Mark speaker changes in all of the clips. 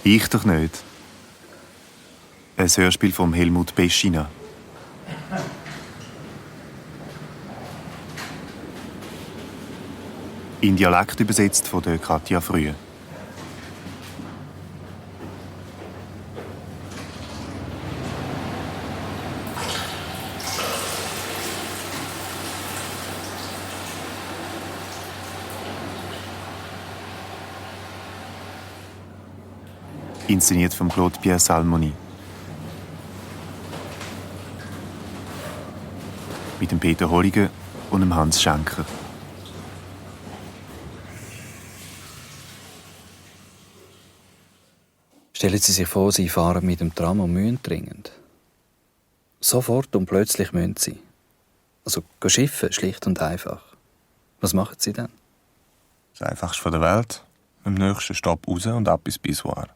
Speaker 1: Ich doch nicht. Ein Hörspiel von Helmut Peschina. In Dialekt übersetzt von der Katja Frühe. Inszeniert von Claude Pierre Salmoni. Mit dem Peter Holliger und dem Hans Schenker.
Speaker 2: Stellen Sie sich vor, Sie fahren mit dem Tram und müssen dringend. Sofort und plötzlich müssen Sie. Also schiffen, schlicht und einfach. Was machen Sie dann?
Speaker 3: Das Einfachste von der Welt. Im nächsten Stopp raus und ab ins Pissoir.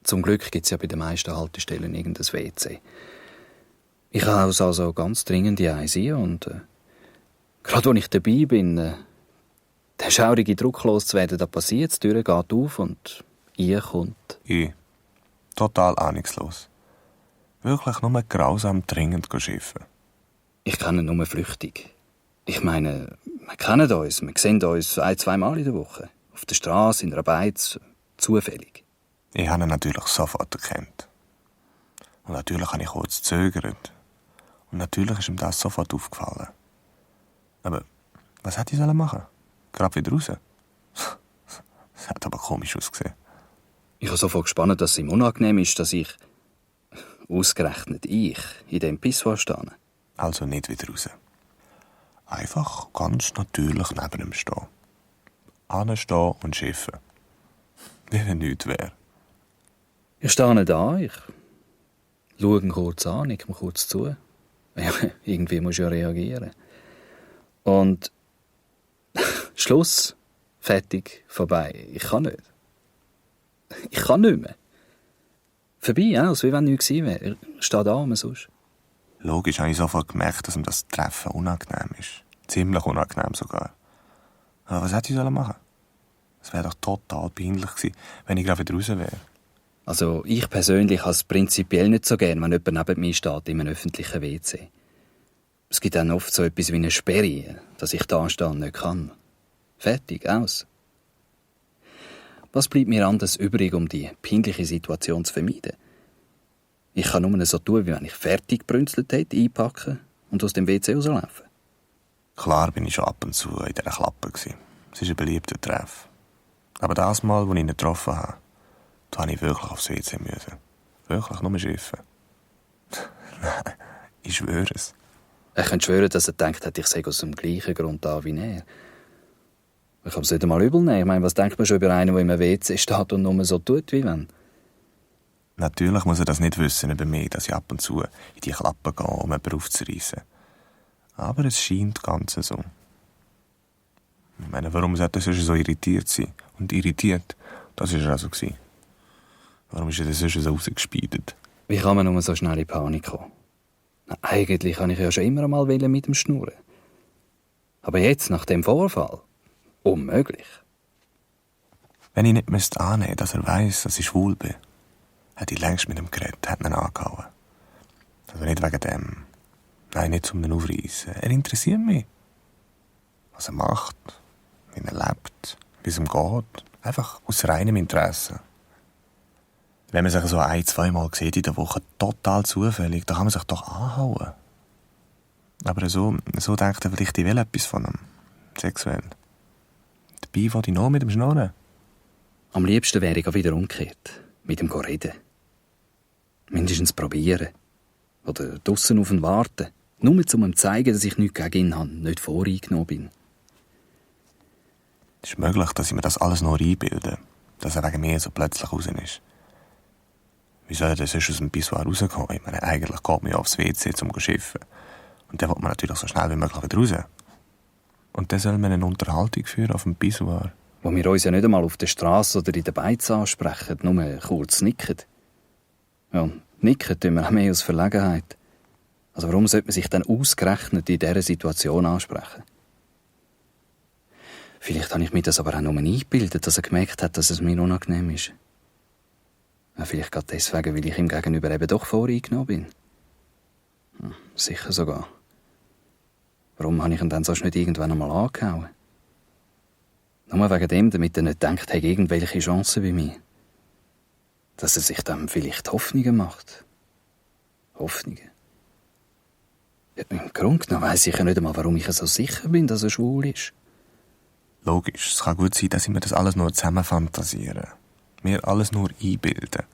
Speaker 2: Zum Glück gibt es ja bei den meisten Haltestellen irgendein WC. Ich habe also ganz dringend die eins ein und gerade als ich dabei bin, der schaurige Druck loszuwerden, da passiert, die Tür geht auf und ihr kommt.
Speaker 3: Ich. Total ahnungslos. Wirklich nur grausam dringend schiffen.
Speaker 2: Ich kenne nur flüchtig. Ich meine, wir kennen uns, wir sehen uns 1-2 Mal in der Woche. Auf der Straße, in der Beiz, zufällig.
Speaker 3: Ich habe ihn natürlich sofort erkannt. Und natürlich habe ich kurz gezögert. Und natürlich ist ihm das sofort aufgefallen. Aber was hätte ich machen? Gerade wieder raus? Das hat aber komisch ausgesehen.
Speaker 2: Ich habe sofort gespannt, dass es ihm unangenehm ist, dass ich, ausgerechnet ich, in dem Pissoir stehe.
Speaker 3: Also nicht wieder raus. Einfach ganz natürlich neben ihm stehen. Anstehen und schiffen. Wie wenn nichts wäre.
Speaker 2: Ich stehe da, ich schaue ihn kurz an, nicke ihm kurz zu. Ja, irgendwie muss ich ja reagieren. Und Schluss, fertig, vorbei. Ich kann nicht. Ich kann nicht mehr. Vorbei, als wie wenn nichts gewesen wäre. Ich stehe da und sonst.
Speaker 3: Logisch habe ich sofort gemerkt, dass ihm das Treffen unangenehm ist. Ziemlich unangenehm sogar. Aber was hätte ich machen? Es wäre doch total peinlich gewesen, wenn ich gerade wieder raus wäre.
Speaker 2: Also ich persönlich habe es prinzipiell nicht so gern, wenn jemand neben mir steht in einem öffentlichen WC. Es gibt dann oft so etwas wie eine Sperre, dass ich da stehe und nicht kann. Fertig, aus. Was bleibt mir anders übrig, um die peinliche Situation zu vermeiden? Ich kann nur so tun, wie wenn ich fertig gebrünzelt hätte, einpacken und aus dem WC rauslaufen.
Speaker 3: Klar bin ich schon ab und zu in dieser Klappe gewesen. Es ist ein beliebter Treff. Aber das Mal, als ich ihn getroffen habe, da musste ich wirklich aufs WC müssen. Wirklich nur schiffen. Nein, ich schwöre es.
Speaker 2: Ich könnte schwören, dass er gedacht hat, ich sei aus dem gleichen Grund da wie er. Ich kann es nicht einmal übel nehmen. Ich meine, was denkt man schon über einen, der im WC steht und nur so tut, wie wenn?
Speaker 3: Natürlich muss er das nicht wissen über mich, dass ich ab und zu in die Klappe gehe, um jemanden aufzureissen. Aber es scheint ganz so. Ich meine, warum sollte er so irritiert sein? Und irritiert, das war er also. Warum ist er denn so rausgespeidet?
Speaker 2: Wie kann man nur so schnell in Panik kommen? Na, eigentlich kann ich ja schon immer einmal mit ihm schnurren. Aber jetzt, nach dem Vorfall, unmöglich.
Speaker 3: Wenn ich nicht annehmen müsste, dass er weiss, dass ich schwul bin, hätte ich längst mit ihm geredet, hätte ihn angehauen. Also nicht wegen dem. Nein, nicht zum Aufreissen. Er interessiert mich. Was er macht, wie er lebt, wie es ihm geht. Einfach aus reinem Interesse. Wenn man sich so 1-2 Mal sieht in der Woche, total zufällig, dann kann man sich doch anhauen. Aber so denkt er vielleicht, ich will etwas von ihm. Sexuell. Dabei will ich noch mit dem Schnurren.
Speaker 2: Am liebsten wäre ich auch wieder umgekehrt. Mit ihm reden. Mindestens probieren. Oder draussen auf ihn warten. Nur um ihm zu zeigen, dass ich nichts gegen ihn habe, nicht voreingenommen bin.
Speaker 3: Es ist möglich, dass ich mir das alles nur einbilde. Dass er wegen mir so plötzlich raus ist. Wie soll er denn sonst aus dem Pissoir rauskommen? Ich meine, eigentlich geht man ja aufs WC, um zu schiffen. Und dann will man natürlich so schnell wie möglich wieder raus. Und dann soll man eine Unterhaltung führen auf dem Pissoir.
Speaker 2: Wo wir uns ja nicht einmal auf der Straße oder in der Beiz ansprechen, nur kurz nicken. Ja, nicken tun wir auch mehr aus Verlegenheit. Also warum sollte man sich dann ausgerechnet in dieser Situation ansprechen? Vielleicht habe ich mir das aber auch nur eingebildet, dass er gemerkt hat, dass es mir unangenehm ist. Ja, vielleicht gerade deswegen, weil ich ihm gegenüber eben doch voreingenommen bin. Sicher sogar. Warum habe ich ihn dann sonst nicht irgendwann einmal angehauen? Nur wegen dem, damit er nicht denkt, er hätte irgendwelche Chancen bei mir. Dass er sich dann vielleicht Hoffnungen macht. Hoffnungen. Ja, im Grunde genommen weiss ich ja nicht einmal, warum ich so sicher bin, dass er schwul ist.
Speaker 3: Logisch, es kann gut sein, dass ich mir das alles nur zusammen fantasiere. Mir alles nur einbilden.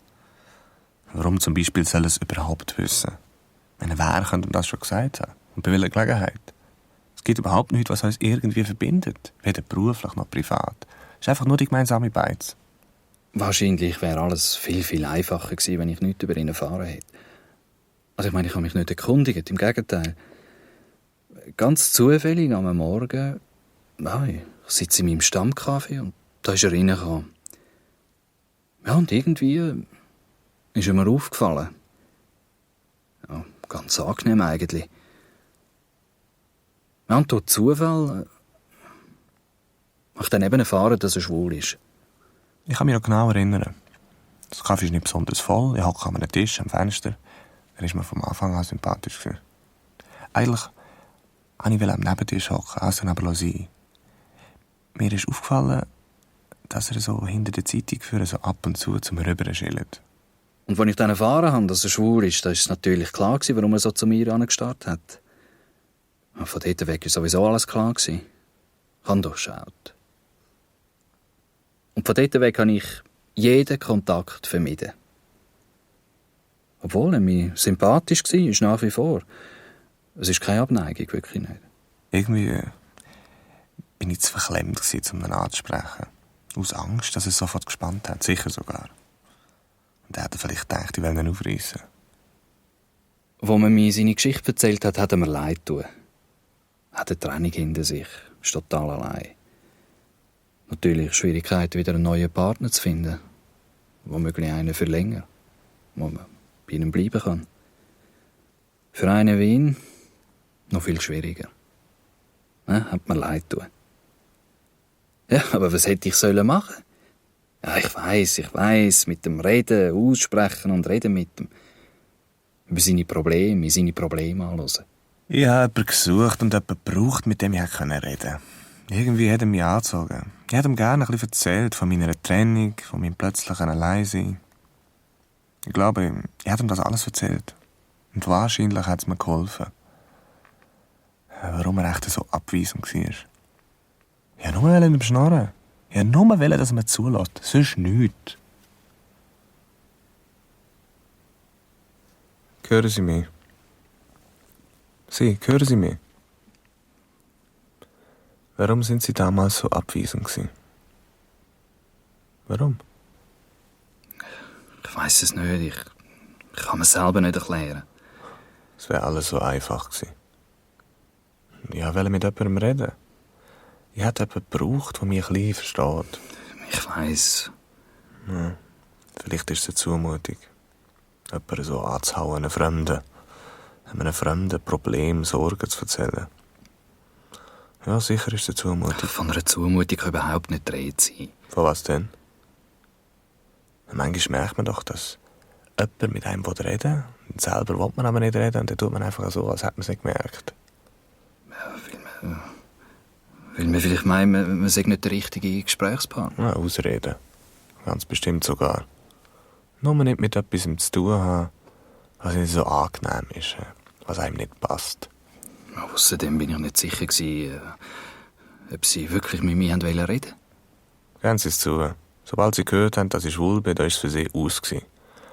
Speaker 3: Warum zum Beispiel soll er es überhaupt wissen? Wer könnte ihm das schon gesagt haben? Und bei welcher Gelegenheit? Es gibt überhaupt nichts, was uns irgendwie verbindet. Weder beruflich noch privat. Es ist einfach nur die gemeinsame Beiz.
Speaker 2: Wahrscheinlich wäre alles viel, viel einfacher gewesen, wenn ich nichts über ihn erfahren hätte. Also ich meine, ich habe mich nicht erkundigt, im Gegenteil. Ganz zufällig am Morgen, ich sitze in meinem Stammcafé und da ist er reingekommen. Ja, und irgendwie ist er mir aufgefallen. Ja, ganz angenehm eigentlich. Ja, und durch Zufall habe ich dann eben erfahren, dass er schwul ist.
Speaker 3: Ich kann mich noch genau erinnern. Das Kaffee ist nicht besonders voll. Ich hocke an einem Tisch am Fenster. Er ist mir vom Anfang an sympathisch gewesen. Eigentlich wollte ich am Nebentisch hocken, also neben sein. Mir ist aufgefallen, dass er so hinter der Zeitung für so ab und zu zum Rüber schillt.
Speaker 2: Und als ich dann erfahren habe, dass er schwul ist, da ist es natürlich klar gewesen, warum er so zu mir angestarrt hat. Und von dort weg war sowieso alles klar gewesen. Ich habe durchschaut. Und von dort weg habe ich jeden Kontakt vermieden. Obwohl er mir sympathisch war, ist nach wie vor. Es ist keine Abneigung, wirklich nicht.
Speaker 3: Irgendwie bin ich zu verklemmt gewesen, um ihn anzusprechen. Aus Angst, dass er sofort gespannt hat, sicher sogar. Und er hat vielleicht gedacht, ich will ihn aufreissen.
Speaker 2: Als man mir seine Geschichte erzählt hat, hat er mir leid getan. Er hat eine Trennung hinter sich, ist total allein. Natürlich Schwierigkeiten, wieder einen neuen Partner zu finden. Womöglich einen für länger, wo man bei ihm bleiben kann. Für einen wie ihn noch viel schwieriger. Hat mir leid getan. Ja, aber was hätte ich machen sollen? Ja, ich weiss, mit dem Reden, aussprechen und reden mit ihm. Über seine Probleme anhören.
Speaker 3: Ich habe jemanden gesucht und jemanden gebraucht, mit dem ich reden konnte. Irgendwie hat er mich angezogen. Ich hätte ihm gerne ein bisschen erzählt von meiner Trennung, von meinem plötzlichen Alleinsein. Ich glaube, ich habe ihm das alles erzählt. Und wahrscheinlich hat es mir geholfen. Warum er echt so abweisend war. Ich wollte nur ihm schnarren. Ich wollte nur, dass er mir zulässt. Sonst nichts. Hören Sie mich? Sie, hören Sie mich? Warum sind Sie damals so abweisend gewesen? Warum?
Speaker 2: Ich weiss es nicht. Ich kann mir selber nicht erklären.
Speaker 3: Es wäre alles so einfach gewesen. Ich wollte mit jemandem reden. Ich hätte jemanden gebraucht, der mich ein bisschen versteht.
Speaker 2: Ich weiss.
Speaker 3: Ja, vielleicht ist es eine Zumutung. Jemanden so anzuhauen, einem Fremden. Einem fremden Problem, Sorgen zu erzählen. Ja, sicher ist es eine Zumutung.
Speaker 2: Von einer Zumutung kann überhaupt nicht die Rede sein.
Speaker 3: Von was denn? Manchmal merkt man doch, dass jemand mit einem reden will. Und selber will man aber nicht reden. Und dann tut man einfach so, als hätte man es nicht gemerkt.
Speaker 2: Ja, weil man vielleicht meint, man sei nicht der richtige Gesprächspartner.
Speaker 3: Ja, ausreden. Ganz bestimmt sogar. Nur nicht mit etwas zu tun haben, was nicht so angenehm ist, was einem nicht passt.
Speaker 2: Außerdem bin ich nicht sicher gewesen, ob sie wirklich mit mir reden wollten.
Speaker 3: Gehen Sie es zu. Sobald Sie gehört haben, dass ich schwul bin, da war es für Sie aus.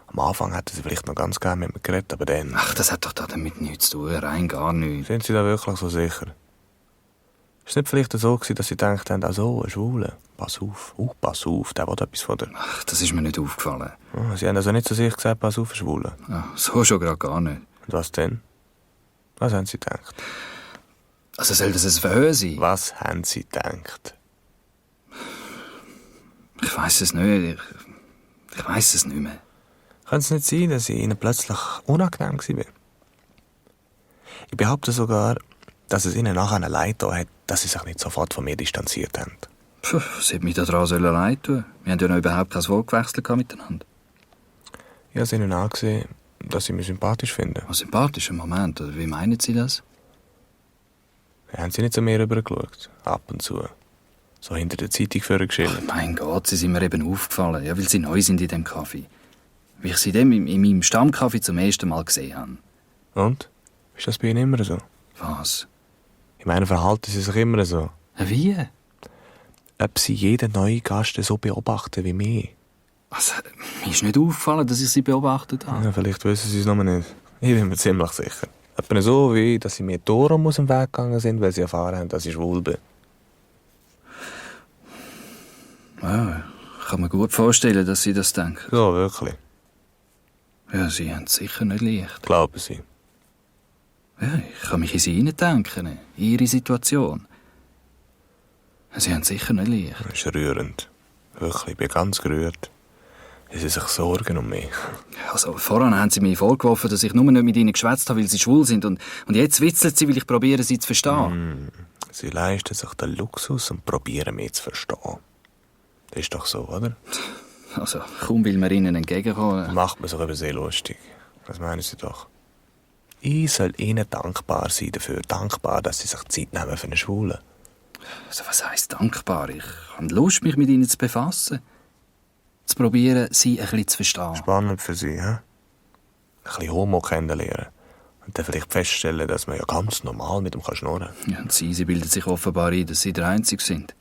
Speaker 3: Am Anfang hätten Sie vielleicht noch ganz gerne mit mir geredet, aber dann...
Speaker 2: Ach, das hat doch damit nichts zu tun, rein gar nichts.
Speaker 3: Sind Sie da wirklich so sicher? Ist es nicht vielleicht so gewesen, dass Sie gedacht haben, also, ein Schwuler, pass auf, der will etwas von dir?
Speaker 2: Ach, das ist mir nicht aufgefallen.
Speaker 3: Oh, Sie haben also nicht zu sich gesagt, pass auf, ein Schwuler?
Speaker 2: Ja, so schon gerade gar nicht.
Speaker 3: Und was denn? Was haben Sie gedacht?
Speaker 2: Also soll das ein Verhör sein?
Speaker 3: Was haben Sie gedacht?
Speaker 2: Ich weiss es nicht. Ich weiss es nicht mehr.
Speaker 3: Könnte es nicht sein, dass ich Ihnen plötzlich unangenehm war? Ich behaupte sogar, dass es Ihnen nachher leid getan hat, dass Sie sich nicht sofort von mir distanziert haben.
Speaker 2: Puh, was hätte mich daran leid tun? Wir haben ja noch überhaupt kein Wort gewechselt miteinander.
Speaker 3: Ich habe es ihnen angesehen, dass sie mich sympathisch finden.
Speaker 2: Ein sympathischer Moment, oder wie meinen Sie das?
Speaker 3: Haben sie nicht zu mir rübergeschaut? Ab und zu. So hinter der Zeitung vorgeschildert.
Speaker 2: Mein Gott, Sie sind mir eben aufgefallen, ja, weil Sie neu sind in dem Kaffee. Wie ich Sie dem in meinem Stammkaffee zum ersten Mal gesehen habe.
Speaker 3: Und? Ist das bei Ihnen immer so?
Speaker 2: Was?
Speaker 3: Ich meine, verhalten sie sich immer so.
Speaker 2: Wie?
Speaker 3: Ob sie jeden neuen Gast so beobachten wie mich.
Speaker 2: Also, mir ist nicht aufgefallen, dass ich Sie beobachtet habe.
Speaker 3: Ja, vielleicht wissen sie es noch nicht. Ich bin mir ziemlich sicher. Etwa so wie, dass sie mir Torum aus dem Weg gegangen sind, weil sie erfahren haben, dass ich schwul bin.
Speaker 2: Ja, ich kann mir gut vorstellen, dass Sie das denken.
Speaker 3: So, wirklich.
Speaker 2: Ja, Sie haben es sicher nicht leicht.
Speaker 3: Glauben sie.
Speaker 2: Ja, ich kann mich in Sie hineindenken, in Ihre Situation. Sie haben es sicher nicht leicht.
Speaker 3: Das ist rührend. Wirklich, ich bin ganz gerührt. Sie sich Sorgen um mich.
Speaker 2: Also, vorhin haben Sie mir vorgeworfen, dass ich nur nicht mit Ihnen geschwätzt habe, weil Sie schwul sind. Und jetzt witzeln Sie, weil ich probiere, Sie zu verstehen.
Speaker 3: Sie leisten sich den Luxus und probieren mich zu verstehen. Das ist doch so, oder?
Speaker 2: Also, kaum will man Ihnen entgegenkommen.
Speaker 3: Macht man sich über sie lustig. Das meinen sie doch. Ich soll ihnen dankbar sein dafür. Dankbar, dass sie sich Zeit nehmen für einen Schwulen.
Speaker 2: Also, was heisst dankbar? Ich habe Lust, mich mit Ihnen zu befassen. Zu probieren, Sie ein bisschen zu verstehen.
Speaker 3: Spannend für sie, hä? Ein bisschen Homo kennenlernen. Und dann vielleicht feststellen, dass man ja ganz normal mit ihm schnurren kann.
Speaker 2: Ja, und Sie bilden sich offenbar ein, dass Sie der Einzige sind.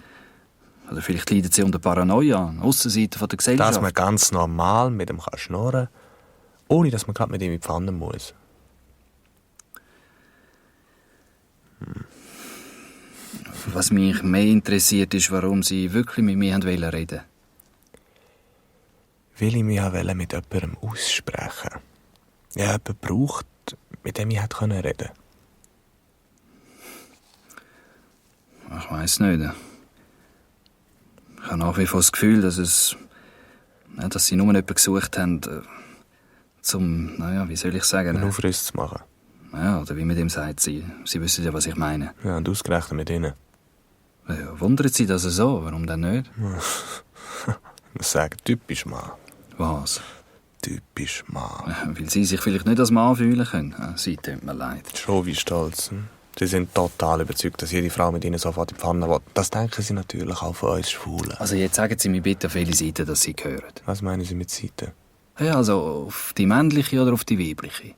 Speaker 2: Oder vielleicht leiden Sie unter Paranoia, an Aussenseite von der Gesellschaft.
Speaker 3: Dass man ganz normal mit ihm schnurren kann, ohne dass man gerade mit ihm in die Pfanne muss.
Speaker 2: Was mich mehr interessiert, ist, warum Sie wirklich mit mir reden wollten.
Speaker 3: Weil ich mich mit jemandem aussprechen wollte. Ich habe jemanden gebraucht, mit dem ich reden konnte.
Speaker 2: Ich weiss nicht. Ich habe nach wie vor das Gefühl, dass Sie nur jemanden gesucht haben, wie soll ich sagen?
Speaker 3: Einen Aufriss zu machen.
Speaker 2: Ja, oder wie man dem sagt, Sie wissen ja, was ich meine.
Speaker 3: Ja, und ausgerechnet mit ihnen.
Speaker 2: Ja, wundert Sie das so? Warum denn nicht?
Speaker 3: Ich muss sagen, typisch Mann.
Speaker 2: Was?
Speaker 3: Typisch Mann.
Speaker 2: Weil Sie sich vielleicht nicht als Mann fühlen können. Sie tut mir leid.
Speaker 3: Schon wie stolz. Sie sind total überzeugt, dass jede Frau mit ihnen sofort in die Pfanne will. Das denken sie natürlich auch von uns Schwulen.
Speaker 2: Also jetzt sagen Sie mir bitte, auf welche Seite das Sie gehören.
Speaker 3: Was meinen Sie mit Seite?
Speaker 2: Ja, also auf die männliche oder auf die weibliche?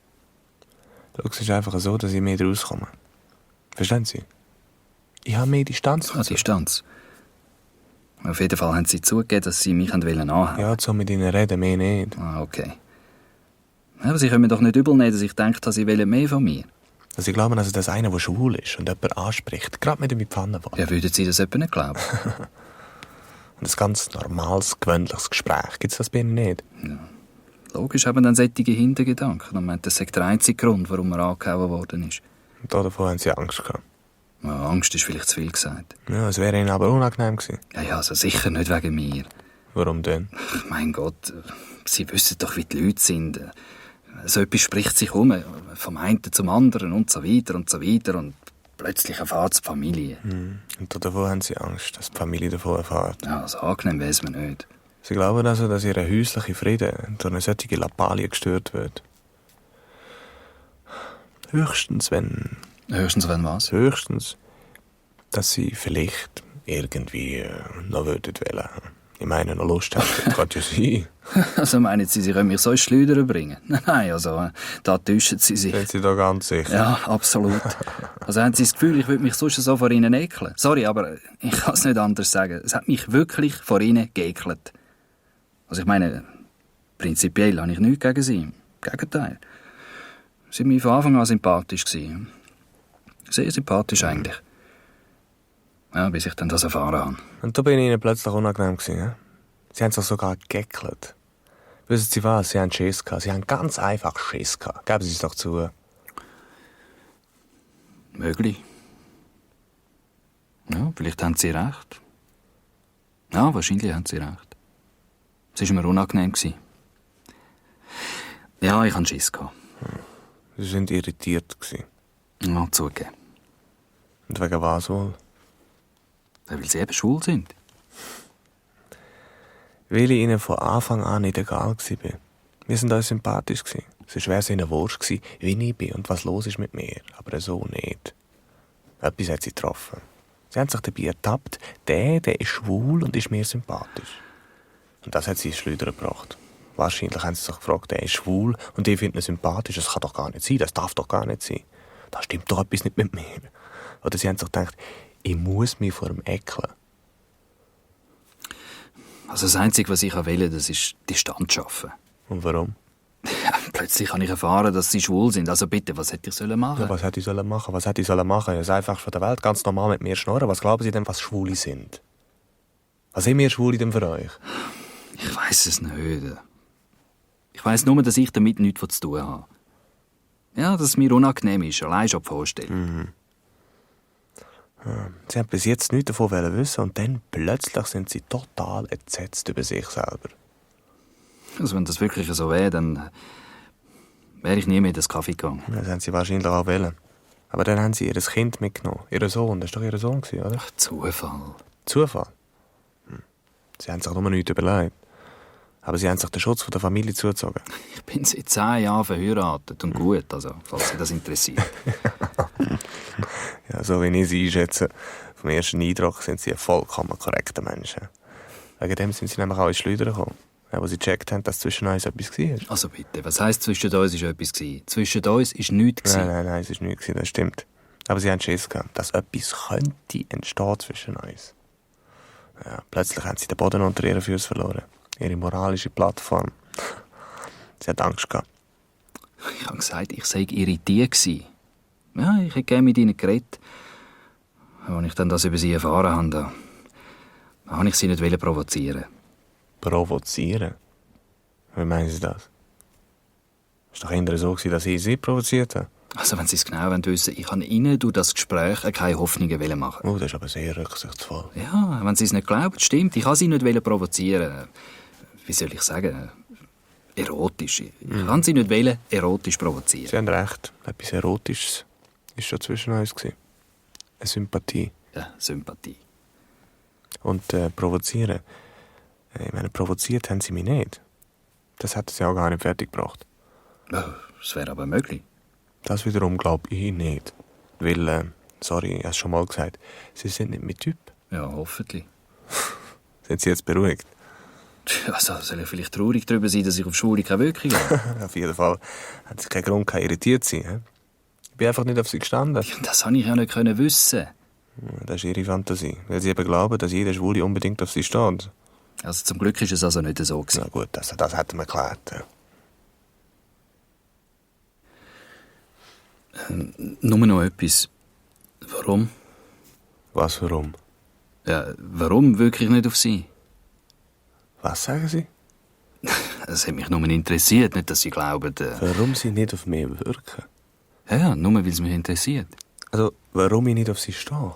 Speaker 3: Es ist einfach so, dass ich mehr daraus komme. Verstehen Sie? Ich habe mehr Distanz.
Speaker 2: Distanz. Auf jeden Fall haben Sie zugegeben, dass Sie mich anhaben wollten.
Speaker 3: Ja, so mit ihnen reden, mehr nicht.
Speaker 2: Okay. Aber Sie können mir doch nicht übel nehmen, dass ich denke, Sie wollen mehr von mir.
Speaker 3: Also ich glaube, dass das einer, der schwul ist und jemand anspricht, gerade mit ihm in die Pfanne will.
Speaker 2: Ja, würden Sie das etwa nicht glauben?
Speaker 3: Und ein ganz normales, gewöhnliches Gespräch, gibt es das bei Ihnen nicht?
Speaker 2: Ja. Logisch haben dann solche Hintergedanken. Und meint, das sei der einzige Grund, warum er angehauen worden ist.
Speaker 3: Und davor haben Sie Angst gehabt.
Speaker 2: Ja, Angst ist vielleicht zu viel gesagt.
Speaker 3: Ja, es wäre Ihnen aber unangenehm gewesen.
Speaker 2: Ja, also sicher nicht wegen mir.
Speaker 3: Warum denn?
Speaker 2: Mein Gott, Sie wissen doch, wie die Leute sind. So etwas spricht sich um, vom einen zum anderen und so weiter und so weiter. Und plötzlich erfahrt es die Familie.
Speaker 3: Und davor haben Sie Angst, dass die Familie davon erfährt.
Speaker 2: Ja, so angenehm weiss man nicht.
Speaker 3: Sie glauben also, dass Ihr häuslicher Frieden durch eine solche Lappalie gestört wird? Höchstens, wenn...
Speaker 2: Höchstens, wenn was?
Speaker 3: Höchstens, dass Sie vielleicht irgendwie noch wollen. Ich meine, noch Lust haben, das kann ja sein.
Speaker 2: Also meinen Sie können mich so ins Schleudern bringen? Nein, also da täuschen Sie sich.
Speaker 3: Sind Sie da ganz sicher?
Speaker 2: Ja, absolut. Also haben Sie das Gefühl, ich würde mich sonst so vor Ihnen ekeln? Sorry, aber ich kann es nicht anders sagen. Es hat mich wirklich vor Ihnen geekelt. Also ich meine, prinzipiell habe ich nichts gegen Sie. Im Gegenteil. Sie waren mir von Anfang an sympathisch. Sehr sympathisch eigentlich. Ja, bis ich dann das erfahren habe.
Speaker 3: Und da bin ich Ihnen plötzlich unangenehm gewesen, ja? Sie haben sich sogar geekelt. Wissen Sie was? Sie haben Schiss gehabt. Sie haben ganz einfach Schiss gehabt. Geben Sie es doch zu.
Speaker 2: Möglich. Ja, vielleicht haben Sie recht. Ja, wahrscheinlich haben Sie recht. Es war mir unangenehm. Ja, ich hatte Schiss.
Speaker 3: Sie sind irritiert gewesen.
Speaker 2: Ja, zugegeben.
Speaker 3: Und wegen was wohl?
Speaker 2: Ja, weil Sie eben schwul sind.
Speaker 3: Weil ich Ihnen von Anfang an nicht egal war. Wir sind uns sympathisch gewesen. Es wäre so eine Wurst gewesen, wie ich bin und was los ist mit mir. Aber so nicht. Etwas hat sie getroffen. Sie haben sich dabei ertappt, der ist schwul und ist mir sympathisch. Und das hat sie ins Schleudern gebracht. Wahrscheinlich haben sie sich gefragt, der ist schwul und ich finde ihn sympathisch. Das kann doch gar nicht sein, das darf doch gar nicht sein. Da stimmt doch etwas nicht mit mir. Oder sie haben sich gedacht, ich muss mich vor ihm ekeln.
Speaker 2: Also das Einzige, was ich will, das ist Distanz schaffen.
Speaker 3: Und warum?
Speaker 2: Ja, plötzlich habe ich erfahren, dass sie schwul sind. Also bitte, was hätte ich machen?
Speaker 3: Ja, was hätte ich machen? Was hätte ich machen? Das einfach von der Welt ganz normal mit mir schnurren. Was glauben Sie denn, was Schwule sind? Was sind wir Schwule denn für euch?
Speaker 2: Ich weiss es nicht. Ich weiss nur, dass ich damit nichts zu tun habe. Ja, dass es mir unangenehm ist, allein schon die Vorstellung.
Speaker 3: Sie haben bis jetzt nichts davon wissen und dann plötzlich sind sie total entsetzt über sich selber.
Speaker 2: Also wenn das wirklich so wäre, dann wäre ich nie mehr in das Kaffee gegangen.
Speaker 3: Das haben sie wahrscheinlich auch wollen. Aber dann haben sie ihr Kind mitgenommen. Ihr Sohn, das war doch ihr Sohn, oder?
Speaker 2: Ach, Zufall.
Speaker 3: Zufall? Sie haben sich nur nichts überlegt. Aber sie haben sich den Schutz von der Familie zugezogen.
Speaker 2: Ich bin seit 10 Jahren verheiratet und gut, also, falls Sie das interessiert.
Speaker 3: Ja, so wie ich sie einschätze, vom ersten Eindruck sind sie ein vollkommen korrekter Mensch. Wegen dem sind sie nämlich auch ins Schleudern gekommen. Wo sie gecheckt haben, dass zwischen uns etwas war.
Speaker 2: Also bitte, was heisst, zwischen uns war etwas? Zwischen uns war nichts.
Speaker 3: Nein, es war nichts, das stimmt. Aber sie haben Schiss gehabt, dass etwas könnte entstehen zwischen uns. Ja, plötzlich haben sie den Boden unter ihren Füßen verloren. Ihre moralische Plattform. Sie hat Angst gehabt.
Speaker 2: Ich habe gesagt, ich sei irritiert gewesen. Ja, ich hätte gerne mit ihnen geredet. Als ich dann das über sie erfahren habe, da wollte ich sie nicht provozieren.
Speaker 3: Provozieren? Wie meinen Sie das? Es war doch eher so, dass ich sie provoziert habe.
Speaker 2: Also, wenn Sie es genau wissen, ich habe Ihnen durch das Gespräch keine Hoffnungen machen.
Speaker 3: Oh, das ist aber sehr rücksichtsvoll.
Speaker 2: Ja, wenn Sie es nicht glauben, stimmt. Ich habe Sie nicht provozieren. Wie soll ich sagen? Erotisch. Ich kann Sie nicht erotisch provozieren.
Speaker 3: Sie haben recht. Etwas Erotisches war schon zwischen uns. Eine Sympathie.
Speaker 2: Ja, Sympathie.
Speaker 3: Und provozieren. Ich meine, provoziert haben sie mich nicht. Das hätten sie auch gar nicht fertig gebracht.
Speaker 2: Ja, das wäre aber möglich.
Speaker 3: Das wiederum glaube ich nicht. Weil, sorry, ich habe es schon mal gesagt, sie sind nicht mein Typ.
Speaker 2: Ja, hoffentlich.
Speaker 3: Sind Sie jetzt beruhigt?
Speaker 2: Also, soll ich vielleicht traurig darüber sein, dass ich auf Schwule keine Wirkung habe?
Speaker 3: Auf jeden Fall haben sie keinen Grund, irritiert zu sein. Ich bin einfach nicht auf sie gestanden.
Speaker 2: Ja, das konnte ich ja nicht wissen.
Speaker 3: Das ist ihre Fantasie. Weil sie eben glauben, dass jeder Schwule unbedingt auf sie steht.
Speaker 2: Also zum Glück ist es also nicht so gewesen.
Speaker 3: Na gut, das hätten wir geklärt. Ja.
Speaker 2: Nur noch etwas. Warum?
Speaker 3: Was, warum?
Speaker 2: Ja, warum wirklich nicht auf Sie?
Speaker 3: Was sagen Sie?
Speaker 2: Es hat mich nur interessiert, nicht, dass Sie glauben...
Speaker 3: Warum Sie nicht auf mich wirken?
Speaker 2: Ja, nur weil es mich interessiert.
Speaker 3: Also, warum ich nicht auf Sie stehe?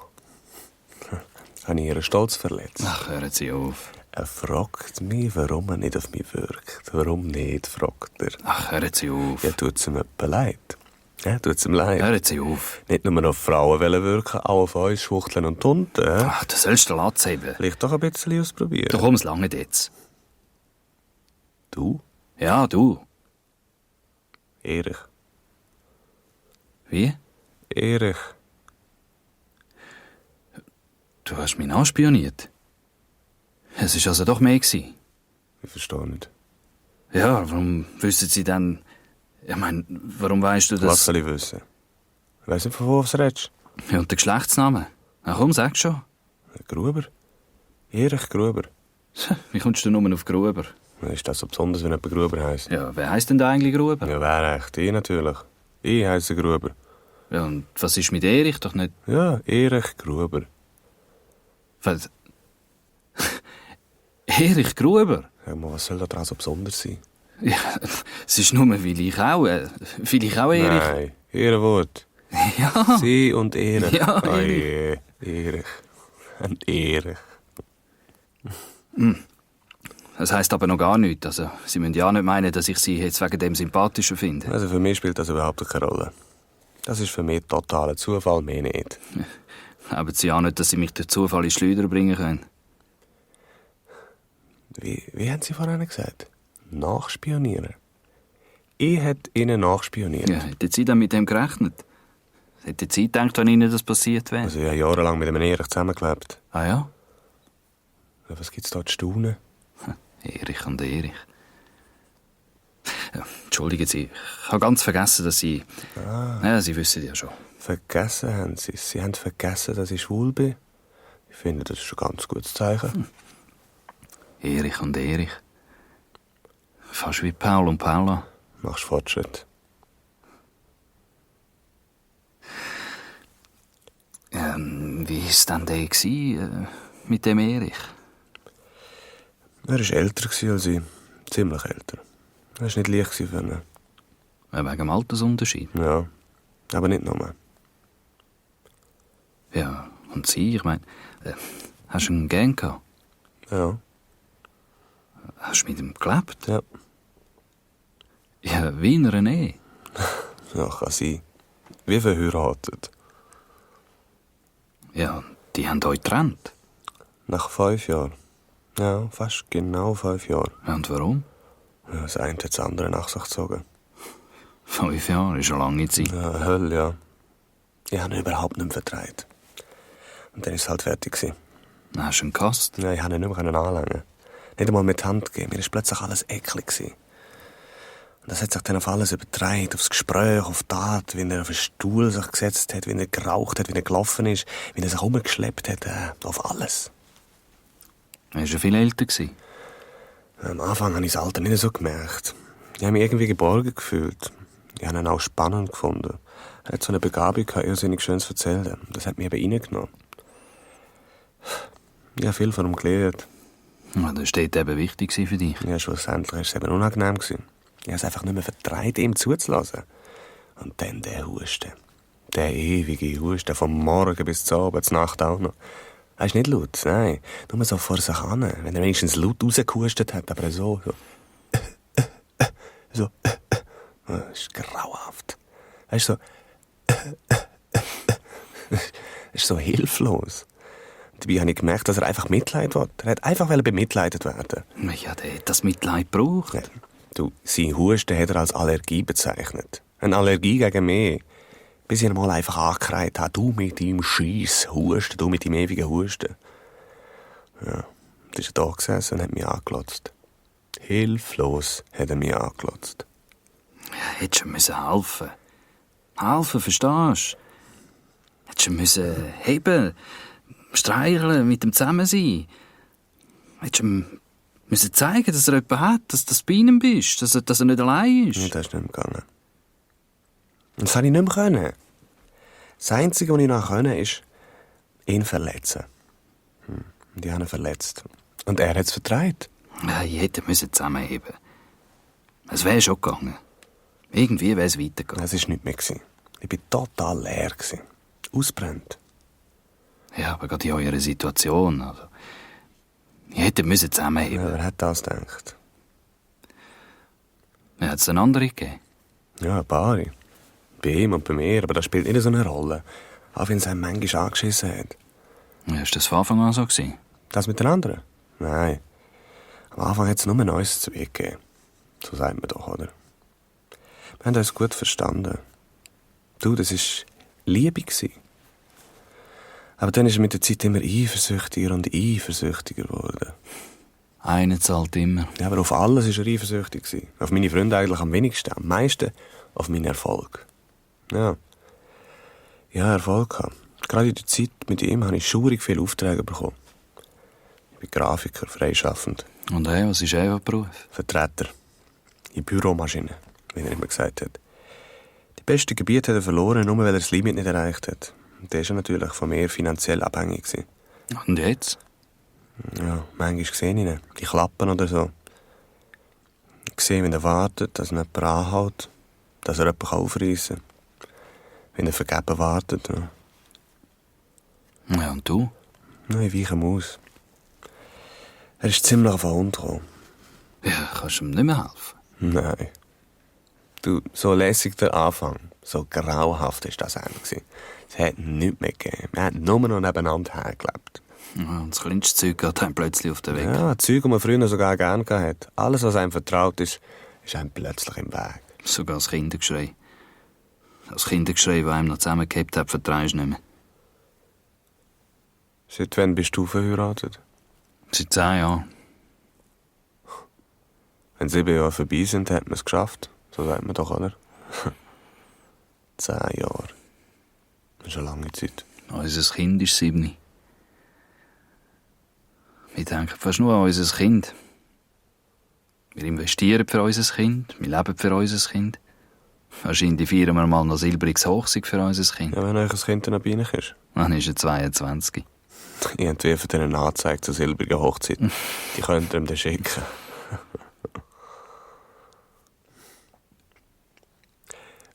Speaker 3: Habe ich Ihren Stolz verletzt?
Speaker 2: Ach, hören Sie auf.
Speaker 3: Er fragt mich, warum er nicht auf mich wirkt. Warum nicht, fragt er.
Speaker 2: Ach, hören Sie auf.
Speaker 3: Ja, tut es ihm etwa leid. Ja, tut es ihm leid.
Speaker 2: Hören Sie auf.
Speaker 3: Nicht nur auf Frauen wirken, auch auf uns, Schwuchteln und Hunde.
Speaker 2: Ach, du sollst den Latz haben.
Speaker 3: Vielleicht doch ein bisschen ausprobieren.
Speaker 2: Du kommst lange jetzt.
Speaker 3: Du?
Speaker 2: Ja, du.
Speaker 3: Erich.
Speaker 2: Wie?
Speaker 3: Erich.
Speaker 2: Du hast mich anspioniert. Es war also doch mehr gewesen.
Speaker 3: Ich verstehe nicht.
Speaker 2: Ja, warum wüssten Sie dann... Ich meine, warum weißt du das...
Speaker 3: Was soll ich wissen? Ich weiss nicht, von wo du redest.
Speaker 2: Ja, und der Geschlechtsname? Na komm, sag schon.
Speaker 3: Gruber? Erich Gruber.
Speaker 2: Wie kommst du nur auf Gruber?
Speaker 3: Ist das so besonders, wenn jemand Gruber heisst?
Speaker 2: Ja, wer heisst denn da eigentlich Gruber?
Speaker 3: Ja, wer echt? Ich natürlich. Ich heisse Gruber.
Speaker 2: Ja, und was ist mit Erich doch nicht...
Speaker 3: Ja, Erich Gruber.
Speaker 2: Was? Erich Gruber?
Speaker 3: Ja, was soll daran so besonders sein?
Speaker 2: Ja, es ist nur, weil ich auch Erich...
Speaker 3: Nein, Ihr Wort.
Speaker 2: Ja.
Speaker 3: Sie und Erich.
Speaker 2: Ja,
Speaker 3: Oh
Speaker 2: Erich.
Speaker 3: je, Erich. Und Erich.
Speaker 2: Das heisst aber noch gar nichts. Also, Sie müssen ja nicht meinen, dass ich Sie jetzt wegen dem sympathischer finde.
Speaker 3: Also für mich spielt das überhaupt keine Rolle. Das ist für mich totaler Zufall, mehr nicht.
Speaker 2: Aber Sie ja nicht, dass Sie mich durch Zufall in Schleuder bringen können.
Speaker 3: Wie haben Sie vorhin gesagt? Nachspionieren? Ich hätte ihnen nachspioniert.
Speaker 2: Ja, hätte sie dann mit dem gerechnet? Hätte sie gedacht, wenn ihnen das passiert wäre?
Speaker 3: Also ich habe jahrelang mit einem Erich zusammengelebt.
Speaker 2: Ah ja?
Speaker 3: Ja, was gibt's da zu staunen?
Speaker 2: Erich und Erich. Ja, entschuldigen Sie, ich habe ganz vergessen, dass Sie... Ja, Sie wissen ja schon.
Speaker 3: Vergessen haben sie es. Sie haben vergessen, dass ich schwul bin. Ich finde, das ist schon ein ganz gutes Zeichen.
Speaker 2: Erich und Erich. Fast wie Paul und Paula.
Speaker 3: Machst Fortschritt.
Speaker 2: Wie war es denn der mit dem Erich?
Speaker 3: Er war älter als ich. Ziemlich älter. Er war nicht leicht für ihn.
Speaker 2: Wegen dem Altersunterschied?
Speaker 3: Ja, aber nicht nur.
Speaker 2: Ja, und Sie, ich meine, hast du ihn gern gehabt?
Speaker 3: Ja.
Speaker 2: Hast du mit ihm gelebt?
Speaker 3: Ja.
Speaker 2: Ja, wie in einer Ehe.
Speaker 3: Ja, kann sein. Wie verheiratet.
Speaker 2: Ja, die haben euch getrennt.
Speaker 3: Nach 5 Jahren. Ja, fast genau 5 Jahre.
Speaker 2: Und warum?
Speaker 3: Ja, das eine hat das andere nach sich gezogen.
Speaker 2: 5 Jahre ist eine lange Zeit.
Speaker 3: Ja, Hölle, ja. Ich habe ihn überhaupt nicht mehr vertraut. Und dann war es halt fertig.
Speaker 2: Dann hast du ihn gehasst.
Speaker 3: Ja, ich konnte ihn nicht mehr anlangen. Nicht einmal mit die Hand geben. Mir war plötzlich alles eklig. Und das hat sich dann auf alles übertragen. Aufs Gespräch, auf die Art, wie er auf den Stuhl sich gesetzt hat, wie er geraucht hat, wie er gelaufen ist, wie er sich rumgeschleppt hat. Auf alles.
Speaker 2: Er war ja viel älter.
Speaker 3: Am Anfang habe ich das Alter nicht so gemerkt. Ich habe mich irgendwie geborgen gefühlt. Ich habe ihn auch spannend gefunden. Er hat so eine Begabung gehabt, irrsinnig Schönes zu erzählen. Das hat mich eben reingenommen. Ich habe viel von ihm gelernt.
Speaker 2: Ja, das war dort eben wichtig für dich.
Speaker 3: Ja, schlussendlich war es eben unangenehm. Ich habe es einfach nicht mehr vertraut, ihm zuzulassen. Und dann der Husten. Der ewige Husten, vom Morgen bis zum Abend, zur Nacht auch noch. Er ist nicht laut, nein. Nur so vor sich hin. Wenn er wenigstens laut rausgehustet hat, aber so. So. Das ist grauenhaft. Er ist so. Er ist so hilflos. Dabei habe ich gemerkt, dass er einfach Mitleid will. Er hat einfach bemitleidet werden.
Speaker 2: Ja, der hat das Mitleid gebraucht.
Speaker 3: Ja. Du, sein Husten hat er als Allergie bezeichnet. Eine Allergie gegen mich. Bis ich ihn mal einfach angekreit habe. Du mit deinem scheiss Husten, du mit deinem ewigen Husten. Ja, dann ist er da gesessen und hat mich angelotzt. Hilflos hat er mich angelotzt.
Speaker 2: Ja, hättest du helfen müssen. Helfen, verstehst du? Hättest du müssen heben, streicheln, mit ihm zusammen sein. Hättest du müssen zeigen, dass er jemanden hat, dass du bei ihm bist, dass er nicht allein ist.
Speaker 3: Ja, das ist nicht mehr gegangen. Und das habe ich nicht mehr können. Das Einzige, was ich noch können, ist ihn verletzen. Und ich habe ihn verletzt. Und er hat es vertreibt.
Speaker 2: Ja, ich hätte zusammenheben. Es wäre schon gegangen. Irgendwie wäre es weitergegangen.
Speaker 3: Es war nichts mehr. Ich war total leer. Ausbrennt.
Speaker 2: Ja, aber gerade in eurer Situation. Also, ich hätte zusammenheben.
Speaker 3: Ja, wer hat das gedacht?
Speaker 2: Ja, hat es eine andere gegeben?
Speaker 3: Ja, ein paar. Bei ihm und bei mir, aber das spielt nicht so eine Rolle. Auch wenn es einem manchmal angeschissen hat.
Speaker 2: Ja, ist das von Anfang an so gewesen?
Speaker 3: Das mit den anderen? Nein. Am Anfang hat es nur Neues zu Weg gegeben. So sagt man doch, oder? Wir haben uns gut verstanden. Du, das war Liebe. Aber dann ist er mit der Zeit immer eifersüchtiger und eifersüchtiger geworden.
Speaker 2: Einer zahlt immer.
Speaker 3: Ja, aber auf alles war er eifersüchtig. Auf meine Freunde eigentlich am wenigsten. Am meisten auf meinen Erfolg. Ja. Ja, Erfolg gehabt. Gerade in der Zeit mit ihm habe ich schaurig viele Aufträge bekommen. Ich bin Grafiker, freischaffend.
Speaker 2: Und was ist euer Beruf?
Speaker 3: Vertreter. In Büromaschinen, wie er immer gesagt hat. Die besten Gebiete hat er verloren, nur weil er das Limit nicht erreicht hat. Und der war natürlich von mir finanziell abhängig.
Speaker 2: Und jetzt?
Speaker 3: Ja, manchmal sehe ich ihn. Die Klappen oder so. Ich sehe, wenn er wartet, dass ihn jemand anhält, dass er jemanden aufreissen kann. Wenn er vergeben wartet. Ja.
Speaker 2: Ja, und du?
Speaker 3: Ja, ich weiche ihm aus. Er ist ziemlich auf den Hund gekommen.
Speaker 2: Ja, kannst du ihm nicht mehr helfen?
Speaker 3: Nein. Du, so lässig der Anfang, so grauhaft war das eigentlich. Es hat nichts mehr gegeben. Wir haben nur noch nebeneinander hergelebt.
Speaker 2: Ja, und das kleinste Zeug geht einem plötzlich auf den Weg.
Speaker 3: Ja, Zeug, die man früher sogar gerne hatte. Alles, was einem vertraut ist, ist einem plötzlich im Weg.
Speaker 2: Sogar das Kindergeschrei. Das Kindergeschrei, das einem noch zusammengehabt hat, vertreibst du nicht mehr.
Speaker 3: Seit wann bist du verheiratet?
Speaker 2: Seit 10 Jahren.
Speaker 3: Wenn 7 Jahre vorbei sind, hat man es geschafft. So sagt man doch, oder? 10 Jahre. Das ist eine lange Zeit.
Speaker 2: Unser Kind ist 7. Wir denken fast nur an unser Kind. Wir investieren für unser Kind, wir leben für unser Kind. Wahrscheinlich feiern wir mal noch silbriges Hochzeit für unser Kind.
Speaker 3: Ja, wenn euch ein Kind dann bei euch ist.
Speaker 2: Dann ist er 22.
Speaker 3: Irgendwie von diesen Anzeigen zur silbrigen Hochzeit. Die könnt ihr ihm dann schicken.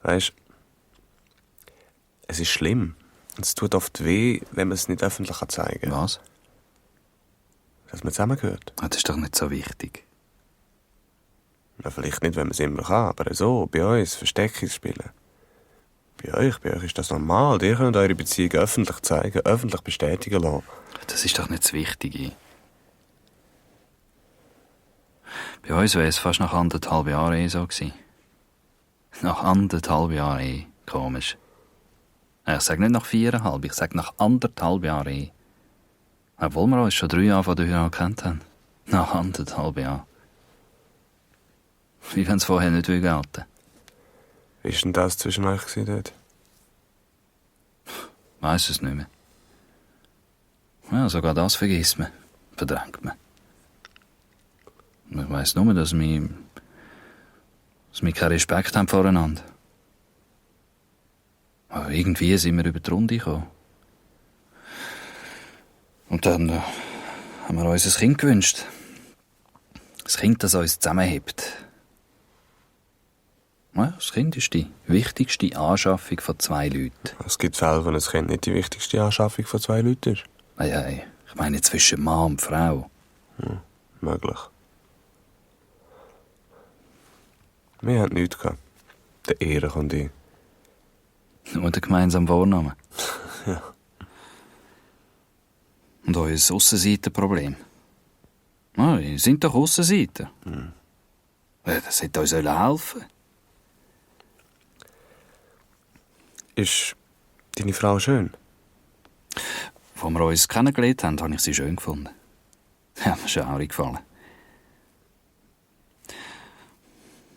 Speaker 3: Weisst, es ist schlimm. Es tut oft weh, wenn man es nicht öffentlich zeigen kann.
Speaker 2: Was?
Speaker 3: Dass man zusammengehört.
Speaker 2: Das ist doch nicht so wichtig.
Speaker 3: Ja, vielleicht nicht, wenn man es immer kann, aber so, bei uns, Versteckis spielen. Bei euch ist das normal. Ihr könnt eure Beziehung öffentlich zeigen, öffentlich bestätigen lassen.
Speaker 2: Das ist doch nicht das Wichtige. Bei uns wäre es fast nach 1,5 Jahren so gewesen. Nach 1,5 Jahren Komisch. Ich sage nicht nach 4,5, ich sage nach 1,5 Jahren Obwohl wir uns schon 3 Jahre von der Heirat gekannt haben. Nach 1,5 Jahren. Wie wenn es vorher nicht gelten.
Speaker 3: Wie war denn das zwischen euch dort?
Speaker 2: Weiss es nicht mehr. Ja, sogar das vergisst man. Verdrängt man. Ich weiss nur, dass wir keinen Respekt haben voreinander. Aber irgendwie sind wir über die Runde gekommen. Und dann haben wir uns ein Kind gewünscht. Ein Kind, das uns zusammenhält. Ja, das Kind ist die wichtigste Anschaffung von 2 Leuten.
Speaker 3: Es gibt Fälle, wo ein Kind nicht die wichtigste Anschaffung von 2 Leuten ist.
Speaker 2: Ei, ich meine zwischen Mann und Frau.
Speaker 3: Möglich. Wir hatten nichts gehabt. Der Erich und ich.
Speaker 2: Nur der gemeinsame Vorname.
Speaker 3: Ja.
Speaker 2: Und euer Aussenseiterproblem. Ihr sind doch Aussenseiter. Ja, das hätte uns helfen.
Speaker 3: Ist deine Frau schön?
Speaker 2: Als wir uns kennengelernt haben, habe ich sie schön gefunden. Ja, mir ist auch gefallen.